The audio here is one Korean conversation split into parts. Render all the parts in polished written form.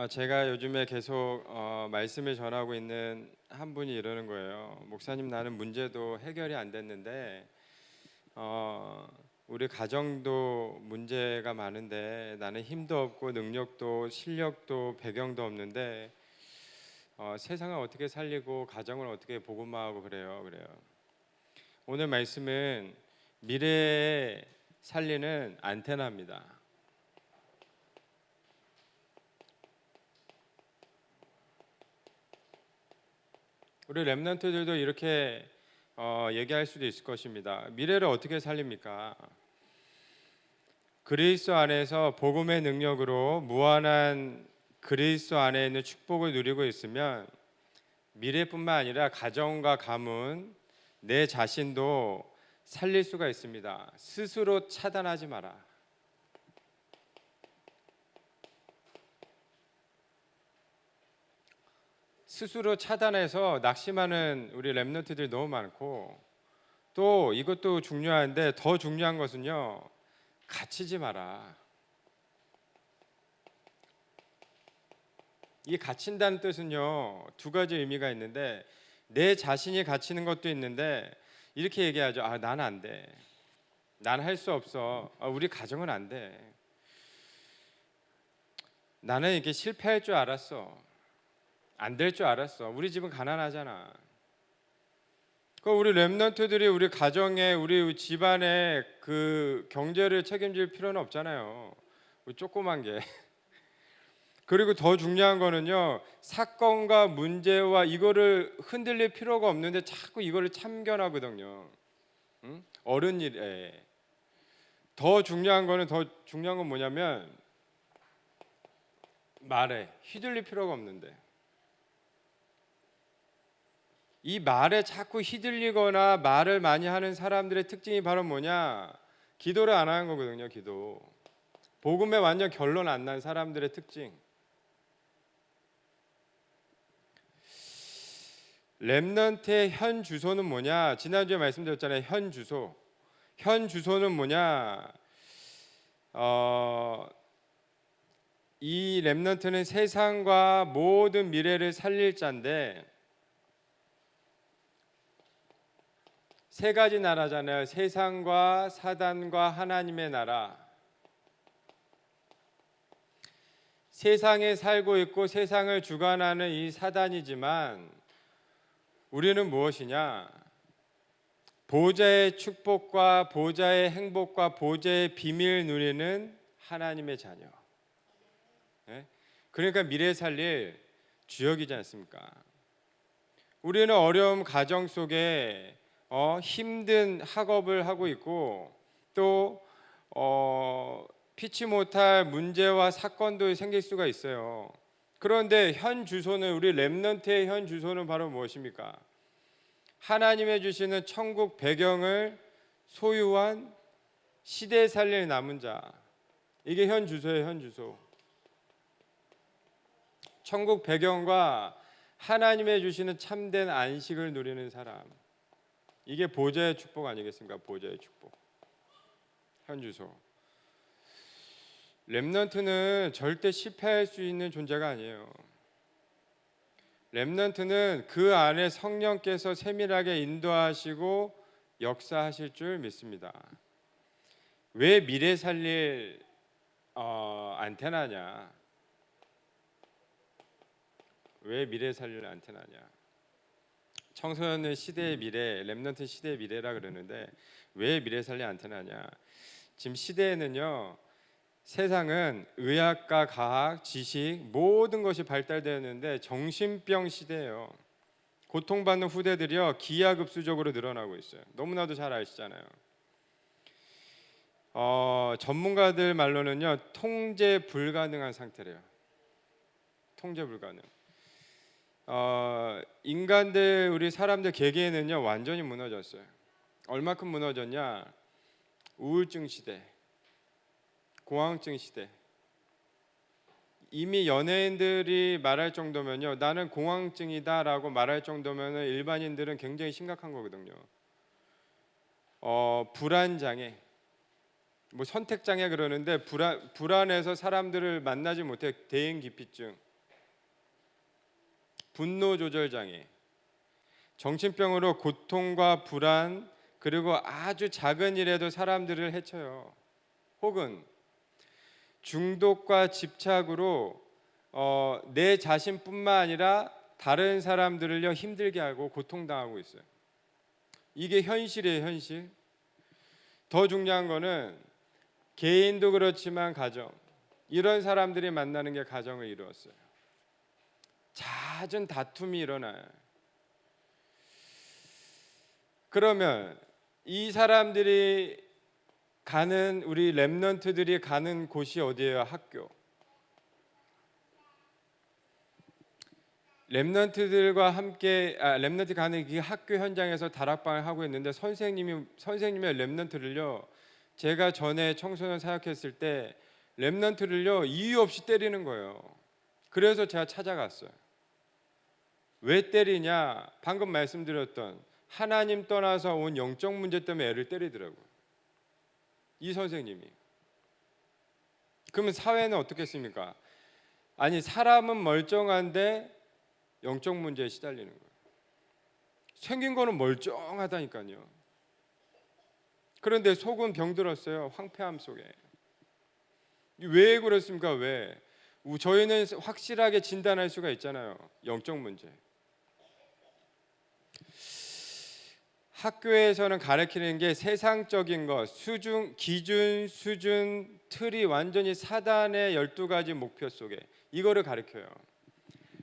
제가 요즘에 계속 말씀을 전하고 있는 한 분이 이러는 거예요. 목사님, 나는 문제도 해결이 안 됐는데 어, 우리 가정도 문제가 많은데 나는 힘도 없고 능력도 실력도 배경도 없는데 세상을 어떻게 살리고 가정을 어떻게 복음화하고 그래요. 오늘 말씀은 미래에 살리는 안테나입니다. 우리 랩런트들도 이렇게 얘기할 수도 있을 것입니다. 미래를 어떻게 살립니까? 그리스도 안에서 복음의 능력으로 무한한 그리스도 안에 있는 축복을 누리고 있으면 미래뿐만 아니라 가정과 가문, 내 자신도 살릴 수가 있습니다. 스스로 차단하지 마라. 스스로 차단해서 낙심하는 우리 랩런트들이 너무 많고, 또 이것도 중요한데 더 중요한 것은요, 갇히지 마라. 이 갇힌다는 뜻은요, 두 가지 의미가 있는데, 내 자신이 갇히는 것도 있는데 이렇게 얘기하죠. 난 안 돼. 난 할 수 없어. 우리 가정은 안 돼. 나는 이게 실패할 줄 알았어. 안 될 줄 알았어. 우리 집은 가난하잖아. 우리 랩런트들이 우리 가정에, 우리 집안에 그 경제를 책임질 필요는 없잖아요. 우리 조그만 게. 그리고 더 중요한 거는요, 사건과 문제와 이거를 흔들릴 필요가 없는데 자꾸 이거를 참견하거든요. 응? 어른 일에. 더 중요한 건 뭐냐면 말에 휘둘릴 필요가 없는데, 이 말에 자꾸 휘둘리거나 말을 많이 하는 사람들의 특징이 바로 뭐냐? 기도를 안 하는 거거든요. 기도. 복음에 완전 결론 안 난 사람들의 특징. 렘넌트의 현 주소는 뭐냐? 지난주에 말씀드렸잖아요. 현 주소. 현 주소는 뭐냐? 이 렘넌트는 세상과 모든 미래를 살릴 자인데, 세 가지 나라잖아요. 세상과 사단과 하나님의 나라. 세상에 살고 있고 세상을 주관하는 이 사단이지만 우리는 무엇이냐? 보좌의 축복과 보좌의 행복과 보좌의 비밀 누리는 하나님의 자녀. 예? 그러니까 미래 살릴 주역이지 않습니까? 우리는 어려움 가정 속에 힘든 학업을 하고 있고, 또 피치 못할 문제와 사건도 생길 수가 있어요. 그런데 현 주소는, 우리 렘넌트의 현 주소는 바로 무엇입니까? 하나님의 주시는 천국 배경을 소유한 시대 살릴 남은 자. 이게 현 주소예요. 현 주소. 천국 배경과 하나님의 주시는 참된 안식을 누리는 사람. 이게 보좌의 축복 아니겠습니까? 보좌의 축복. 현 주소. 렘넌트는 절대 실패할 수 있는 존재가 아니에요. 렘넌트는 그 안에 성령께서 세밀하게 인도하시고 역사하실 줄 믿습니다. 왜 미래 살릴 안테나냐? 왜 미래 살릴 안테나냐? 청소년 시대의 미래, 렘넌트 시대의 미래라 그러는데 왜 미래 살릴 안테나냐? 지금 시대에는요, 세상은 의학과 과학, 지식 모든 것이 발달되었는데 정신병 시대예요. 고통받는 후대들이요, 기하급수적으로 늘어나고 있어요. 너무나도 잘 아시잖아요. 전문가들 말로는요, 통제 불가능한 상태래요. 통제 불가능. 인간들, 우리 사람들 개개인은요 완전히 무너졌어요. 얼마큼 무너졌냐? 우울증 시대, 공황증 시대. 이미 연예인들이 말할 정도면요, 나는 공황증이다라고 말할 정도면 일반인들은 굉장히 심각한 거거든요. 불안 장애, 뭐 선택 장애 그러는데 불안해서 사람들을 만나지 못해. 대인 기피증. 분노 조절 장애, 정신병으로 고통과 불안, 그리고 아주 작은 일에도 사람들을 해쳐요. 혹은 중독과 집착으로 내 자신뿐만 아니라 다른 사람들을요 힘들게 하고 고통당하고 있어요. 이게 현실이에요, 현실. 더 중요한 거는 개인도 그렇지만 가정, 이런 사람들이 만나는 게 가정을 이루었어요. 잦은 다툼이 일어나요. 그러면 이 사람들이 가는, 우리 렘넌트들이 가는 곳이 어디예요? 학교. 렘넌트들과 함께 렘넌트 가는 그 학교 현장에서 다락방을 하고 있는데 선생님의 렘넌트를요, 제가 전에 청소년 사역했을 때 렘넌트를요 이유 없이 때리는 거예요. 그래서 제가 찾아갔어요. 왜 때리냐? 방금 말씀드렸던 하나님 떠나서 온 영적 문제 때문에 애를 때리더라고요, 이 선생님이. 그러면 사회는 어떻겠습니까? 아니, 사람은 멀쩡한데 영적 문제에 시달리는 거예요. 생긴 거는 멀쩡하다니까요. 그런데 속은 병들었어요. 황폐함 속에. 왜 그렇습니까? 왜? 저희는 확실하게 진단할 수가 있잖아요, 영적 문제. 학교에서는 가르치는 게 세상적인 것, 기준, 수준, 틀이 완전히 사단의 12가지 목표 속에 이거를 가르쳐요.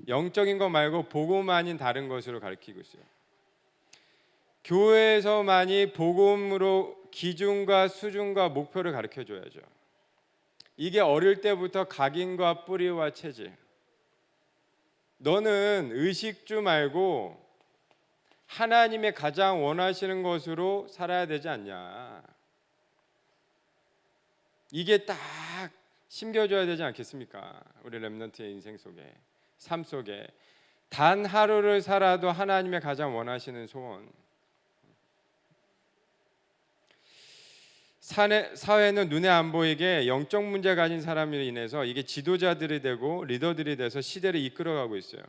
영적인 것 말고 복음 아닌 다른 것으로 가르치고 있어요. 교회에서만이 복음으로 기준과 수준과 목표를 가르쳐줘야죠. 이게 어릴 때부터 각인과 뿌리와 체질. 너는 의식주 말고 하나님의 가장 원하시는 것으로 살아야 되지 않냐. 이게 딱 심겨줘야 되지 않겠습니까? 우리 렘넌트의 인생 속에, 삶 속에 단 하루를 살아도 하나님의 가장 원하시는 소원. 사회는 눈에 안 보이게 영적 문제 가진 사람으로 인해서 이게 지도자들이 되고 리더들이 돼서 시대를 이끌어가고 있어요.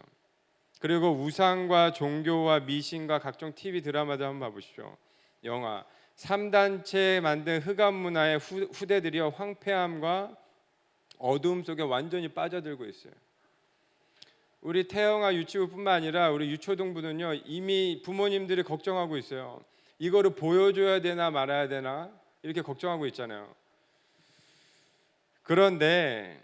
그리고 우상과 종교와 미신과 각종 TV 드라마도 한번 봐보십시오. 영화 3단체 만든 흑암 문화의 후대들이 황폐함과 어두움 속에 완전히 빠져들고 있어요. 우리 태영아 유치부뿐만 아니라 우리 유초등부는요 이미 부모님들이 걱정하고 있어요. 이거를 보여줘야 되나 말아야 되나 이렇게 걱정하고 있잖아요. 그런데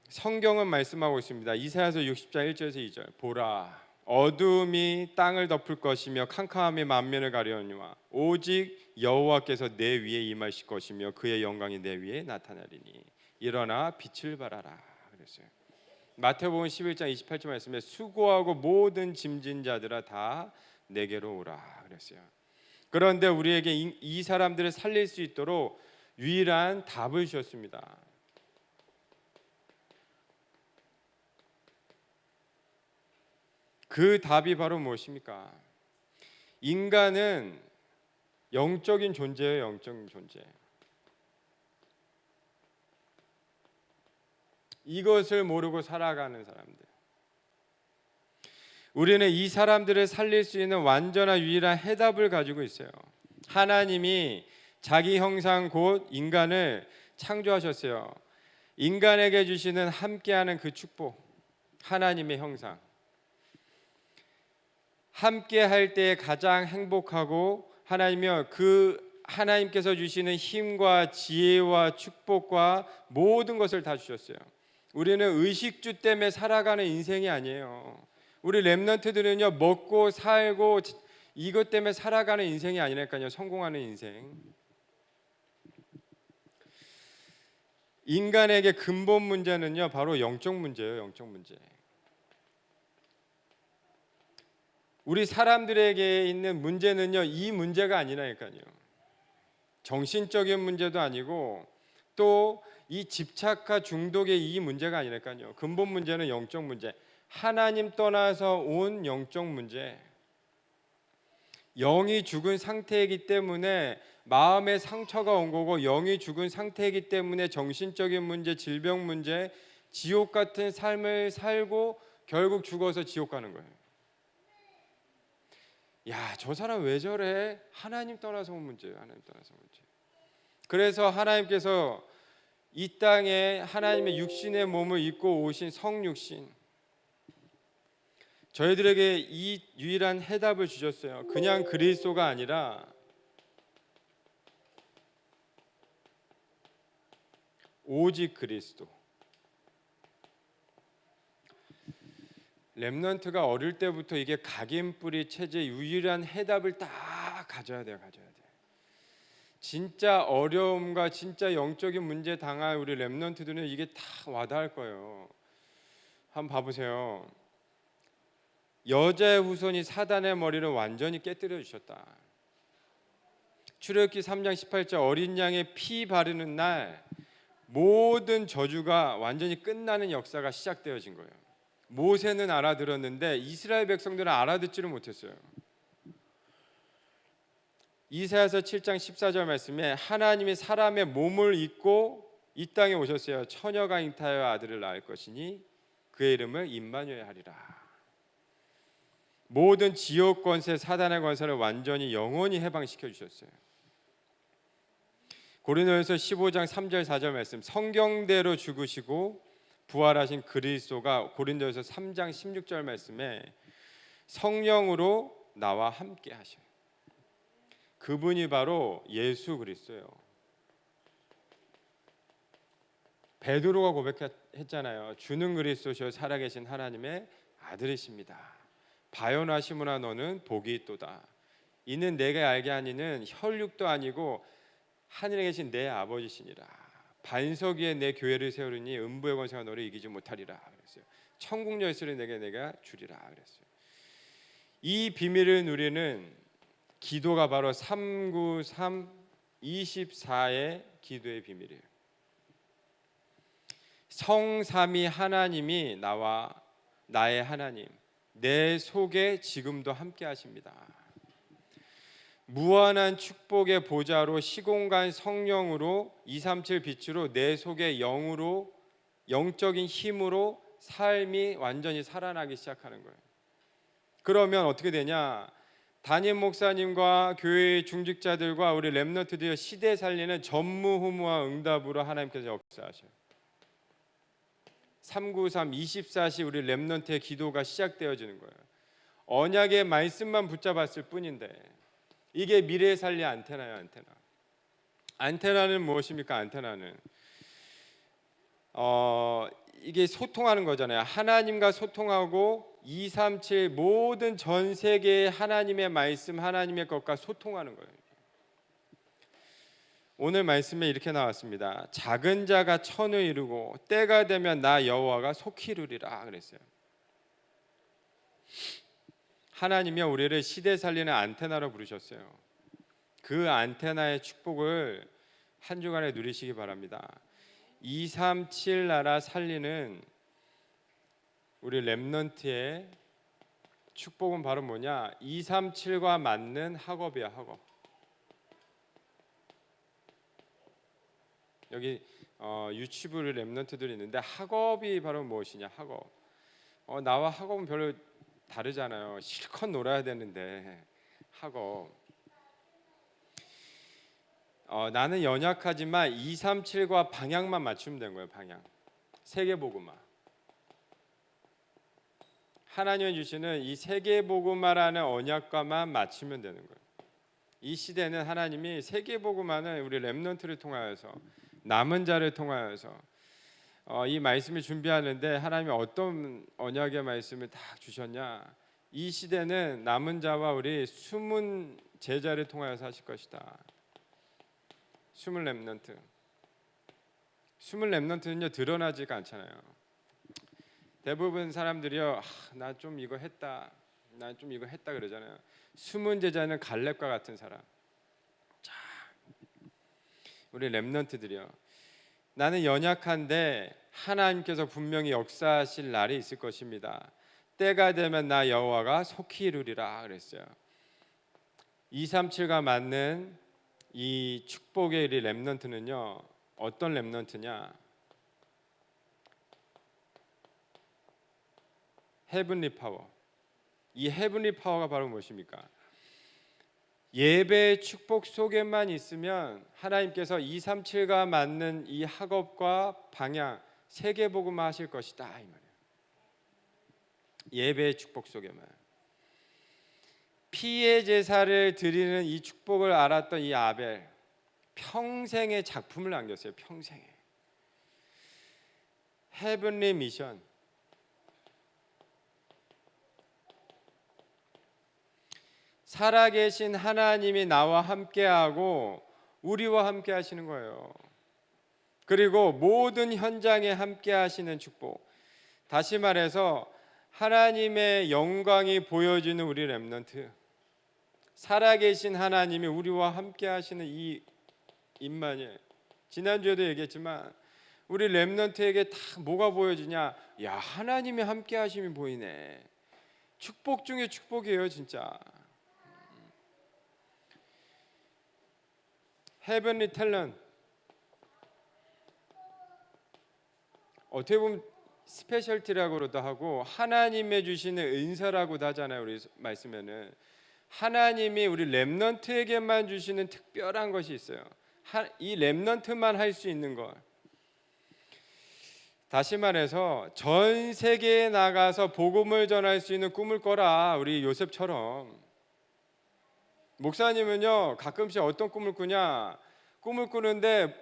성경은 말씀하고 있습니다. 이사야서 60장 1절에서 2절. 보라, 어둠이 땅을 덮을 것이며 캄캄함이 만면을 가려니와 오직 여호와께서 내 위에 임하실 것이며 그의 영광이 내 위에 나타나리니 일어나 빛을 발하라 그랬어요. 마태복음 11장 28절 말씀에 수고하고 모든 짐진 자들아 다 내게로 오라 그랬어요. 그런데 우리에게 이 사람들을 살릴 수 있도록 유일한 답을 주셨습니다. 그 답이 바로 무엇입니까? 인간은 영적인 존재예요. 영적인 존재. 이것을 모르고 살아가는 사람들. 우리는 이 사람들을 살릴 수 있는 완전한 유일한 해답을 가지고 있어요. 하나님이 자기 형상 곧 인간을 창조하셨어요. 인간에게 주시는 함께하는 그 축복, 하나님의 형상. 함께할 때 가장 행복하고 하나님이여 그 하나님께서 주시는 힘과 지혜와 축복과 모든 것을 다 주셨어요. 우리는 의식주 때문에 살아가는 인생이 아니에요. 우리 렘넌트들은요 먹고 살고 이것 때문에 살아가는 인생이 아니라니까요. 성공하는 인생. 인간에게 근본 문제는요 바로 영적 문제예요. 영적 문제. 우리 사람들에게 있는 문제는요 이 문제가 아니라니까요. 정신적인 문제도 아니고 또 이 집착과 중독의 이 문제가 아니라니까요. 근본 문제는 영적 문제. 하나님 떠나서 온 영적 문제. 영이 죽은 상태이기 때문에 마음의 상처가 온 거고, 영이 죽은 상태이기 때문에 정신적인 문제, 질병 문제, 지옥 같은 삶을 살고 결국 죽어서 지옥 가는 거예요. 야, 저 사람 왜 저래? 하나님 떠나서 온 문제예요. 하나님 떠나서 온 문제. 그래서 하나님께서 이 땅에 하나님의 육신의 몸을 입고 오신 성육신, 저희들에게 이 유일한 해답을 주셨어요. 그냥 그리스도가 아니라 오직 그리스도. 렘넌트가 어릴 때부터 이게 각인뿌리 체제 유일한 해답을 딱 가져야 돼요. 진짜 어려움과 진짜 영적인 문제 당할 우리 렘넌트들은 이게 다 와닿을 거예요. 한번 봐보세요. 여자의 후손이 사단의 머리를 완전히 깨뜨려 주셨다. 출애굽기 3장 18절 어린 양의 피 바르는 날 모든 저주가 완전히 끝나는 역사가 시작되어진 거예요. 모세는 알아들었는데 이스라엘 백성들은 알아듣지를 못했어요. 이사야서 7장 14절 말씀에 하나님이 사람의 몸을 입고 이 땅에 오셨어요. 처녀가 잉타하여 아들을 낳을 것이니 그의 이름을 임마누엘 하리라. 모든 지옥 권세 사단의 권세를 완전히 영원히 해방시켜 주셨어요. 고린도전서 15장 3절 4절 말씀 성경대로 죽으시고 부활하신 그리스도가 고린도전서 3장 16절 말씀에 성령으로 나와 함께 하셔요. 그분이 바로 예수 그리스도예요. 베드로가 고백했잖아요. 주는 그리스도시요 살아계신 하나님의 아들이십니다. 바요나 시므나 너는 복이 있도다. 이는 내가 알게 하니는 혈육도 아니고 하늘에 계신 내 아버지시니라. 반석 위에 내 교회를 세우리니 음부의 권세가 너를 이기지 못하리라 그랬어요. 천국 열쇠를 내가 주리라 그랬어요. 이 비밀을 누리는 기도가 바로 39324의 기도의 비밀이에요. 성삼위 하나님이 나와 나의 하나님, 내 속에 지금도 함께 하십니다. 무한한 축복의 보좌로 시공간 성령으로 237 빛으로 내 속에 영으로 영적인 힘으로 삶이 완전히 살아나기 시작하는 거예요. 그러면 어떻게 되냐? 담임 목사님과 교회의 중직자들과 우리 렘넌트들의 시대 살리는 전무후무한 응답으로 하나님께서 역사하셔요. 393 24시 우리 렘넌트의 기도가 시작되어지는 거예요. 언약의 말씀만 붙잡았을 뿐인데 이게 미래 살리 안테나예요. 안테나. 안테나는 무엇입니까? 안테나는 이게 소통하는 거잖아요. 하나님과 소통하고 237 모든 전 세계의 하나님의 말씀, 하나님의 것과 소통하는 거예요. 오늘 말씀에 이렇게 나왔습니다. 작은 자가 천을 이루고 때가 되면 나 여호와가 속히 이루리라 그랬어요. 하나님이 우리를 시대 살리는 안테나로 부르셨어요. 그 안테나의 축복을 한 주간에 누리시기 바랍니다. 237 나라 살리는 우리 렘넌트의 축복은 바로 뭐냐? 237과 맞는 학업이야. 학업. 여기 유치부 렘넌트들이 있는데 학업이 바로 무엇이냐? 학업. 나와 학업은 별로 다르잖아요. 실컷 놀아야 되는데 학업. 나는 연약하지만 237과 방향만 맞추면 되는 거예요. 방향. 세계복음화. 하나님이 주시는 이 세계복음화라는 언약과만 맞추면 되는 거예요. 이 시대는 하나님이 세계복음화는 우리 렘넌트를 통하여서 남은 자를 통하여서 이 말씀을 준비하는데 하나님이 어떤 언약의 말씀을 다 주셨냐? 이 시대는 남은 자와 우리 숨은 제자를 통하여서 하실 것이다. 숨은 렘넌트. 숨은 렘넌트는요 드러나지가 않잖아요. 대부분 사람들이요, 나 좀 이거 했다, 나 좀 이거 했다 그러잖아요. 숨은 제자는 갈렙과 같은 사람. 자, 우리 렘넌트들이요. 나는 연약한데 하나님께서 분명히 역사하실 날이 있을 것입니다. 때가 되면 나 여호와가 속히 이루리라 그랬어요. 237과 맞는 이 축복의 우리 렘넌트는요, 어떤 렘넌트냐? 헤븐리 파워. 이 헤븐리 파워가 바로 무엇입니까? 예배의 축복 속에만 있으면 하나님께서 237과 맞는 이 학업과 방향 세계복음화 하실 것이다 이 말이에요. 예배의 축복 속에만. 피의 제사를 드리는 이 축복을 알았던 이 아벨, 평생의 작품을 남겼어요. 평생에. 헤븐리 미션. 살아계신 하나님이 나와 함께하고 우리와 함께 하시는 거예요. 그리고 모든 현장에 함께 하시는 축복. 다시 말해서 하나님의 영광이 보여지는 우리 렘넌트. 살아계신 하나님이 우리와 함께 하시는 이 임마누엘. 지난주에도 얘기했지만 우리 렘넌트에게 다 뭐가 보여지냐? 야, 하나님이 함께 하심이 보이네. 축복 중에 축복이에요, 진짜. 헤븐리 탤런트. 어떻게 보면 스페셜티라고도 하고 하나님의 주시는 은사라고도 하잖아요. 우리 말씀에는 하나님이 우리 렘넌트에게만 주시는 특별한 것이 있어요. 이 렘넌트만 할 수 있는 것. 다시 말해서 전 세계에 나가서 복음을 전할 수 있는 꿈을 꿔라. 우리 요셉처럼. 목사님은요 가끔씩 어떤 꿈을 꾸냐? 꿈을 꾸는데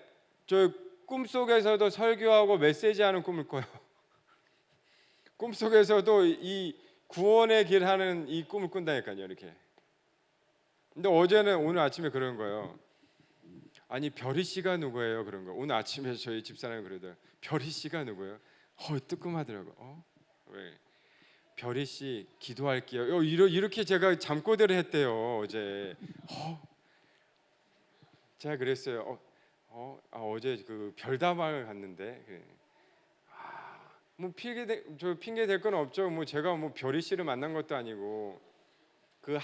저 꿈속에서도 설교하고 메시지하는 꿈을 꿔요. 꿈속에서도 이 구원의 길 하는 이 꿈을 꾼다니까요. 이렇게. 근데 오늘 아침에 그런 거예요. 아니 별이 씨가 누구예요? 그런 거. 오늘 아침에 저희 집사람이 그러더라고요. 별이 씨가 누구예요? 뜨끔하더라고요. 왜? 별이 씨 기도할게요. 이렇게 제가 잠꼬대를 했대요 어제. 제가 그랬어요. 어제 그 별다방을 갔는데 그래. 뭐 핑계 댈 건 없죠. 뭐 제가 뭐 별이 씨를 만난 것도 아니고 그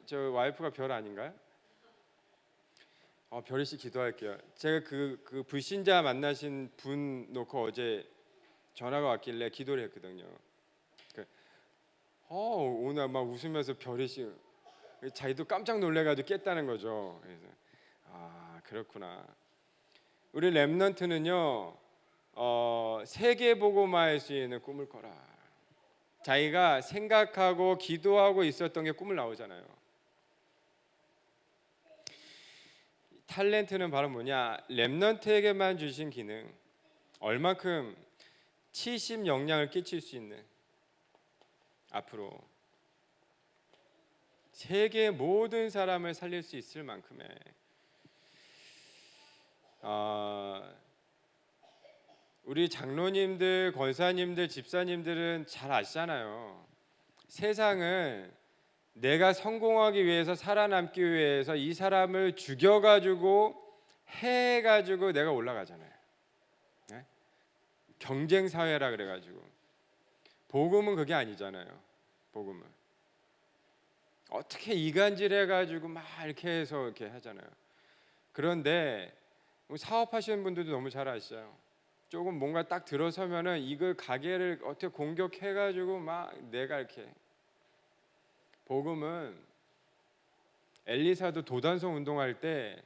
저 와이프가 별 아닌가요? 별이 씨 기도할게요. 제가 그 불신자 만나신 분 놓고 어제 전화가 왔길래 기도를 했거든요. 오늘 막 웃으면서 별이 씨 자기도 깜짝 놀래가지고 깼다는 거죠. 그래서 그렇구나. 우리 렘넌트는요 세계 복음화할 수 있는 꿈을 꿔라. 자기가 생각하고 기도하고 있었던 게 꿈을 나오잖아요. 탤런트는 바로 뭐냐? 렘넌트에게만 주신 기능. 얼만큼 70 영향을 끼칠 수 있는 앞으로 세계 모든 사람을 살릴 수 있을 만큼의 우리 장로님들, 권사님들, 집사님들은 잘 아시잖아요. 세상은 내가 성공하기 위해서 살아남기 위해서 이 사람을 죽여가지고 해가지고 내가 올라가잖아요. 네? 경쟁 사회라 그래가지고 복음은 그게 아니잖아요. 복음은 어떻게 이간질해가지고 막 이렇게 해서 이렇게 하잖아요. 그런데 사업하시는 분들도 너무 잘 아시죠. 조금 뭔가 딱 들어서면은 이걸 가게를 어떻게 공격해가지고 막 내가 이렇게. 복음은 엘리사도 도단성 운동할 때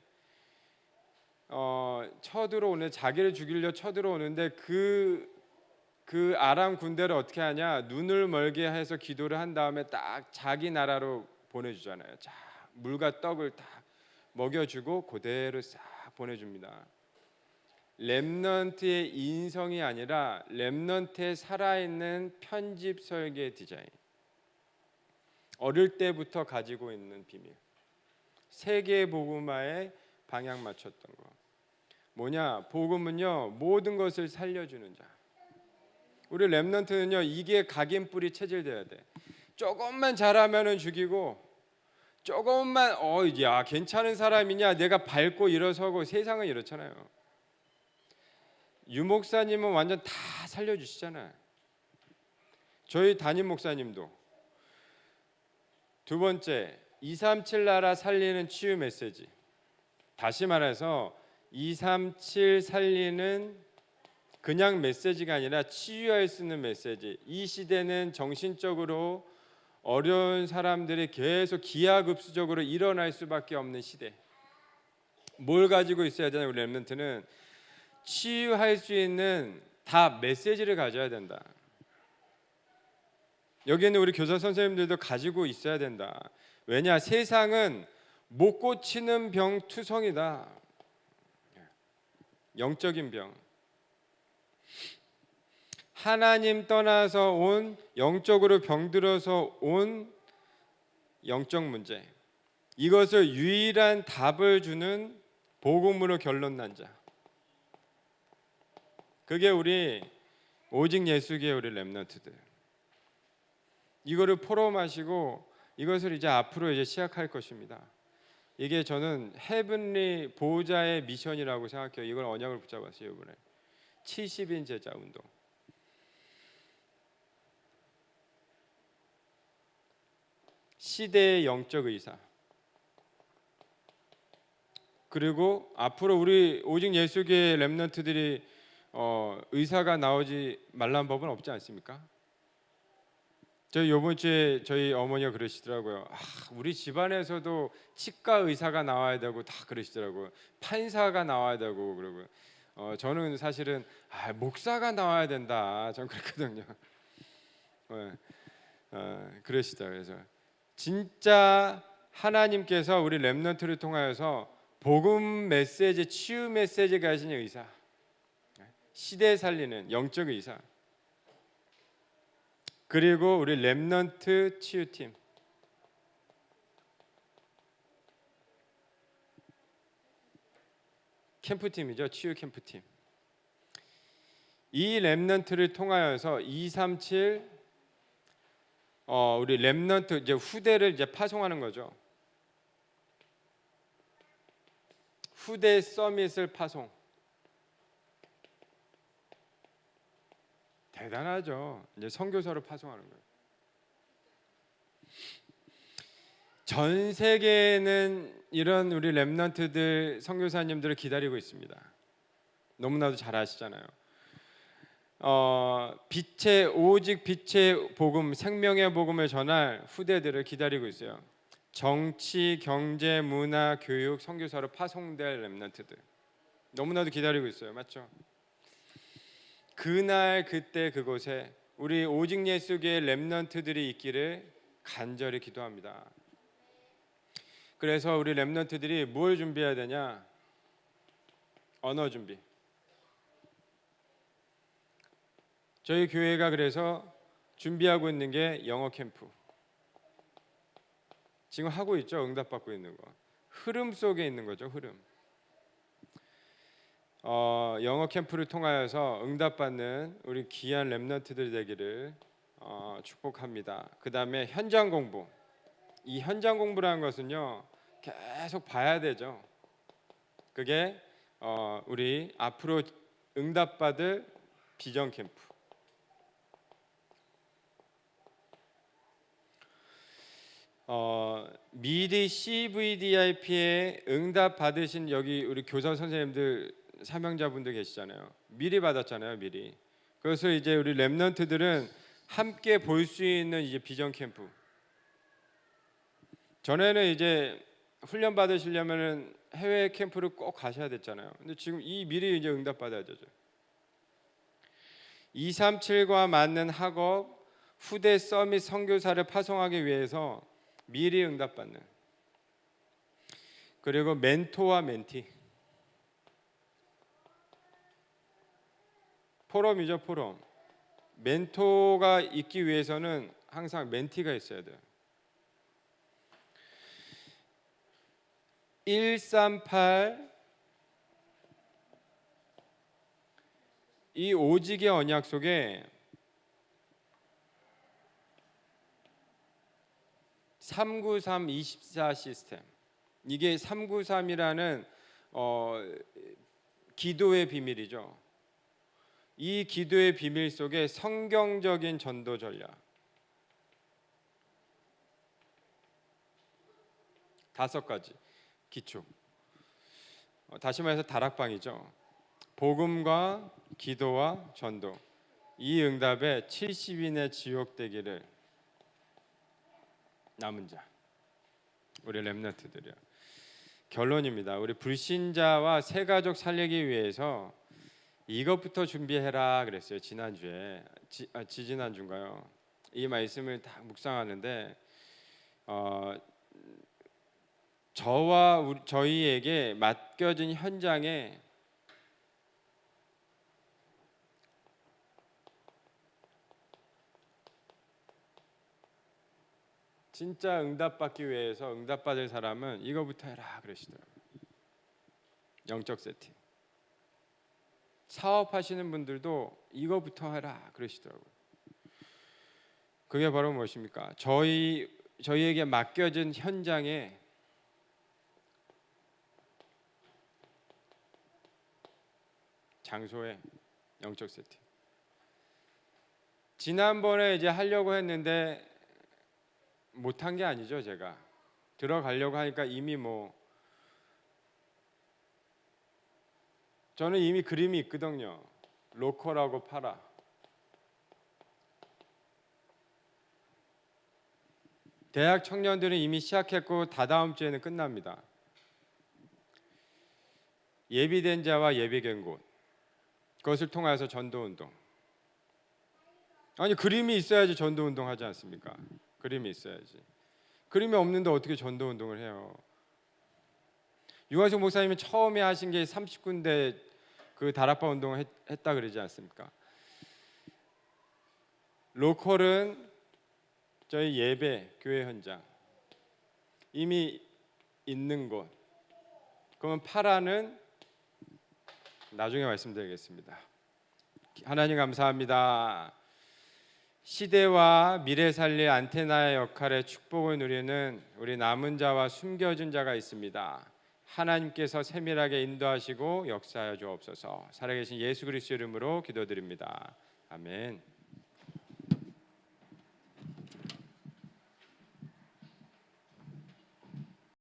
쳐들어오는 자기를 죽이려 쳐들어오는데 그 아람 군대를 어떻게 하냐? 눈을 멀게 해서 기도를 한 다음에 딱 자기 나라로 보내주잖아요. 자, 물과 떡을 딱 먹여주고 그대로 싹 보내줍니다. 렘넌트의 인성이 아니라 렘넌트의 살아있는 편집 설계 디자인. 어릴 때부터 가지고 있는 비밀. 세계 복음화에 방향 맞췄던 거. 뭐냐? 복음은요 모든 것을 살려주는 자. 우리 렘넌트는요 이게 각인뿌리 체질돼야 돼. 조금만 잘하면은 죽이고, 조금만 야 괜찮은 사람이냐 내가 밟고 일어서고. 세상은 이렇잖아요. 유 목사님은 완전 다 살려주시잖아요. 저희 담임 목사님도. 두 번째 237 나라 살리는 치유 메시지. 다시 말해서 237 살리는 그냥 메시지가 아니라 치유할 수 있는 메시지. 이 시대는 정신적으로 어려운 사람들이 계속 기하급수적으로 일어날 수밖에 없는 시대. 뭘 가지고 있어야 되나 우리 렘넌트는 치유할 수 있는 다 메시지를 가져야 된다. 여기에는 우리 교사 선생님들도 가지고 있어야 된다. 왜냐? 세상은 못 고치는 병 투성이다. 영적인 병. 하나님 떠나서 온 영적으로 병들어서 온 영적 문제. 이것을 유일한 답을 주는 복음으로 결론 난 자. 그게 우리 오직 예수계의 우리 렘넌트들. 이거를 포럼하시고 이것을 이제 앞으로 이제 시작할 것입니다. 이게 저는 헤븐리 보호자의 미션이라고 생각해요. 이걸 언약을 붙잡았어요 이번에. 70인 제자 운동. 시대의 영적 의사. 그리고 앞으로 우리 오직 예수계의 렘넌트들이 의사가 나오지 말라는 법은 없지 않습니까? 저희 이번 주에 저희 어머니가 그러시더라고요. 우리 집안에서도 치과 의사가 나와야 되고 다 그러시더라고요. 판사가 나와야 되고 그러고. 저는 사실은 목사가 나와야 된다. 전 그랬거든요. 그러시다. 그래서 진짜 하나님께서 우리 렘넌트를 통하여서 복음 메시지, 치유 메시지 가진 의사, 시대 살리는 영적 의사. 그리고 우리 렘넌트 치유팀. 캠프팀이죠. 치유 캠프팀. 이 렘넌트를 통하여서 237 우리 렘넌트 이제 후대를 이제 파송하는 거죠. 후대 서밋을 파송. 대단하죠. 이제 선교사로 파송하는 거예요. 전 세계에는 이런 우리 렘넌트들 선교사님들을 기다리고 있습니다. 너무나도 잘 아시잖아요. 오직 빛의 복음, 생명의 복음을 전할 후대들을 기다리고 있어요. 정치, 경제, 문화, 교육, 선교사로 파송될 렘넌트들 너무나도 기다리고 있어요. 맞죠? 그날 그때 그곳에 우리 오직 예수계의 렘넌트들이 있기를 간절히 기도합니다. 그래서 우리 렘넌트들이 뭘 준비해야 되냐? 언어 준비. 저희 교회가 그래서 준비하고 있는 게 영어 캠프. 지금 하고 있죠. 응답받고 있는 거. 흐름 속에 있는 거죠. 흐름. 영어 캠프를 통하여서 응답받는 우리 귀한 렘넌트들 되기를 축복합니다. 그 다음에 현장 공부. 이 현장 공부라는 것은요 계속 봐야 되죠. 그게 우리 앞으로 응답받을 비전 캠프. 미리 CVDIP에 응답 받으신 여기 우리 교사 선생님들 사명자분들 계시잖아요. 미리 받았잖아요, 미리. 그래서 이제 우리 렘넌트들은 함께 볼 수 있는 이제 비전 캠프. 전에는 이제 훈련 받으시려면은 해외 캠프를 꼭 가셔야 됐잖아요. 근데 지금 이 미리 이제 응답 받아야 되죠. 237과 맞는 학업, 후대 서밋 선교사를 파송하기 위해서 미리 응답받는. 그리고 멘토와 멘티. 포럼이죠, 포럼. 멘토가 있기 위해서는 항상 멘티가 있어야 돼요. 138 이 오직의 언약 속에 393 24 시스템. 이게 393이라는 기도의 비밀이죠. 이 기도의 비밀 속에 성경적인 전도 전략 5가지 기초. 다시 말해서 다락방이죠. 복음과 기도와 전도. 이 응답에 70인의 지옥되기를 남은 자, 우리 렘넌트들이요. 결론입니다. 우리 불신자와 새 가족 살리기 위해서 이것부터 준비해라 그랬어요. 지난주에 지지난주인가요? 이 말씀을 다 묵상하는데 저희에게 맡겨진 현장에 진짜 응답받기 위해서 응답받을 사람은 이거부터 해라 그러시더라고요. 영적 세팅. 사업하시는 분들도 이거부터 해라 그러시더라고요. 그게 바로 무엇입니까? 저희에게 맡겨진 현장에 장소에 영적 세팅. 지난번에 이제 하려고 했는데 못한 게 아니죠. 제가 들어가려고 하니까 이미 저는 이미 그림이 있거든요. 로컬하고 팔아. 대학 청년들은 이미 시작했고 다다음 주에는 끝납니다. 예비된 자와 예비된 곳, 그것을 통해서 전도운동. 아니 그림이 있어야지 전도운동 하지 않습니까? 그림이 있어야지. 그림이 없는데 어떻게 전도운동을 해요? 유광석 목사님이 처음에 하신 게 30군데 그 다락방 운동을 했다 그러지 않습니까? 로컬은 저희 예배 교회 현장 이미 있는 곳. 그러면 파라는 나중에 말씀드리겠습니다. 하나님 감사합니다. 시대와 미래 살릴 안테나의 역할에 축복을 누리는 우리 남은 자와 숨겨진 자가 있습니다. 하나님께서 세밀하게 인도하시고 역사하여 주옵소서. 살아계신 예수 그리스도 이름으로 기도드립니다. 아멘.